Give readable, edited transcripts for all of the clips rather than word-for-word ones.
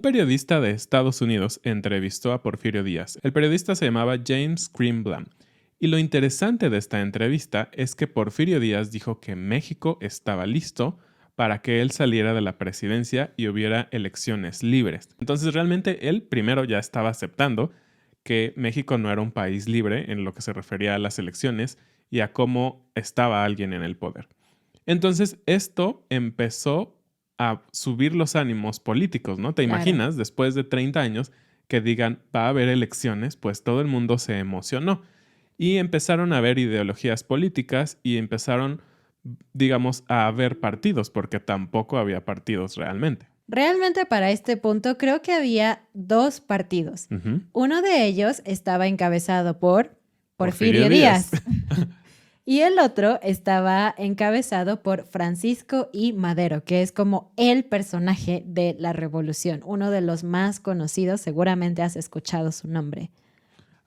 periodista de Estados Unidos entrevistó a Porfirio Díaz. El periodista se llamaba James Greenblatt. Y lo interesante de esta entrevista es que Porfirio Díaz dijo que México estaba listo para que él saliera de la presidencia y hubiera elecciones libres. Entonces realmente él primero ya estaba aceptando que México no era un país libre en lo que se refería a las elecciones y a cómo estaba alguien en el poder. Entonces esto empezó a subir los ánimos políticos, ¿no? ¿Te Claro. imaginas después de 30 años que digan va a haber elecciones? Pues todo el mundo se emocionó y empezaron a haber ideologías políticas y empezaron, digamos, a haber partidos, porque tampoco había partidos realmente. Realmente para este punto creo que había dos partidos. Ujú. Uno de ellos estaba encabezado por Porfirio Porfirio Díaz. Díaz y el otro estaba encabezado por Francisco I. Madero, que es como el personaje de la revolución, uno de los más conocidos, seguramente has escuchado su nombre.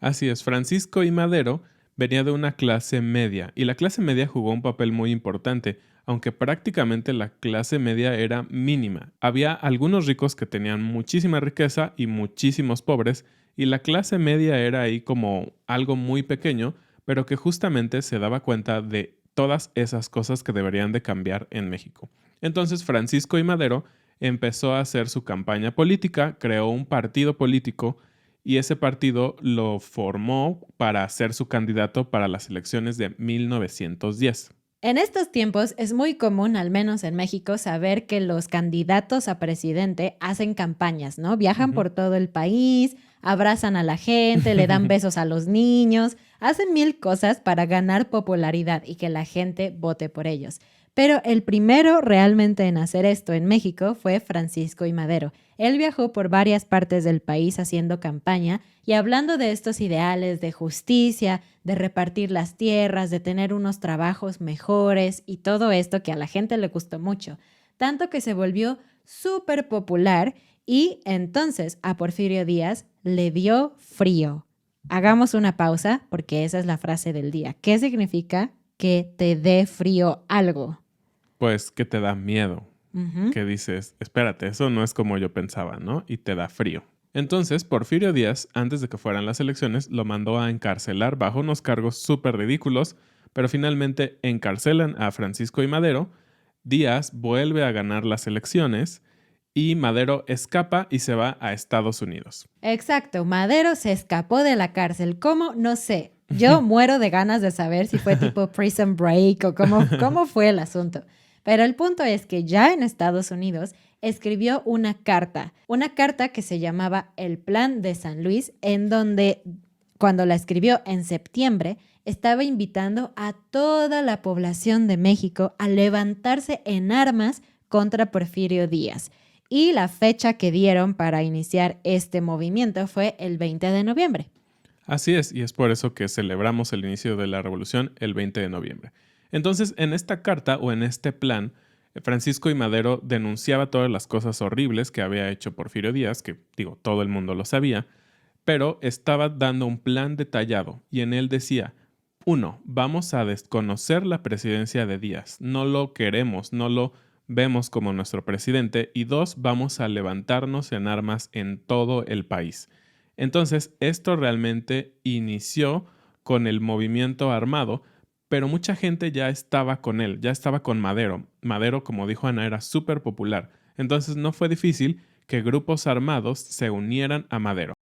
Así es, Francisco I. Madero venía de una clase media y la clase media jugó un papel muy importante, aunque prácticamente la clase media era mínima. Había algunos ricos que tenían muchísima riqueza y muchísimos pobres, y la clase media era ahí como algo muy pequeño, pero que justamente se daba cuenta de todas esas cosas que deberían de cambiar en México. Entonces Francisco I. Madero empezó a hacer su campaña política, creó un partido político y ese partido lo formó para ser su candidato para las elecciones de 1910. En estos tiempos es muy común, al menos en México, saber que los candidatos a presidente hacen campañas, ¿no? Viajan Ujú. por todo el país, abrazan a la gente, le dan besos a los niños, hacen mil cosas para ganar popularidad y que la gente vote por ellos. Pero el primero realmente en hacer esto en México fue Francisco I. Madero. Él viajó por varias partes del país haciendo campaña y hablando de estos ideales de justicia, de repartir las tierras, de tener unos trabajos mejores y todo esto que a la gente le gustó mucho. Tanto que se volvió súper popular y entonces a Porfirio Díaz le dio frío. Hagamos una pausa porque esa es la frase del día. ¿Qué significa que te dé frío algo? Pues que te da miedo, Ujú. que dices, espérate, eso no es como yo pensaba, ¿no? Y te da frío. Entonces, Porfirio Díaz, antes de que fueran las elecciones, lo mandó a encarcelar bajo unos cargos súper ridículos, pero finalmente encarcelan a Francisco I. Madero, Díaz vuelve a ganar las elecciones y Madero escapa y se va a Estados Unidos. Exacto, Madero se escapó de la cárcel. ¿Cómo? No sé. Yo muero de ganas de saber si fue tipo Prison Break o cómo fue el asunto. Pero el punto es que ya en Estados Unidos escribió una carta que se llamaba El Plan de San Luis, en donde cuando la escribió en septiembre, estaba invitando a toda la población de México a levantarse en armas contra Porfirio Díaz. Y la fecha que dieron para iniciar este movimiento fue el 20 de noviembre. Así es, y es por eso que celebramos el inicio de la revolución el 20 de noviembre. Entonces, en esta carta o en este plan, Francisco I. Madero denunciaba todas las cosas horribles que había hecho Porfirio Díaz, que digo, todo el mundo lo sabía, pero estaba dando un plan detallado y en él decía, 1. Vamos a desconocer la presidencia de Díaz, no lo queremos, no lo vemos como nuestro presidente, y 2. Vamos a levantarnos en armas en todo el país. Entonces, esto realmente inició con el movimiento armado, pero mucha gente ya estaba con él, ya estaba con Madero. Madero, como dijo Ana, era súper popular. Entonces no fue difícil que grupos armados se unieran a Madero.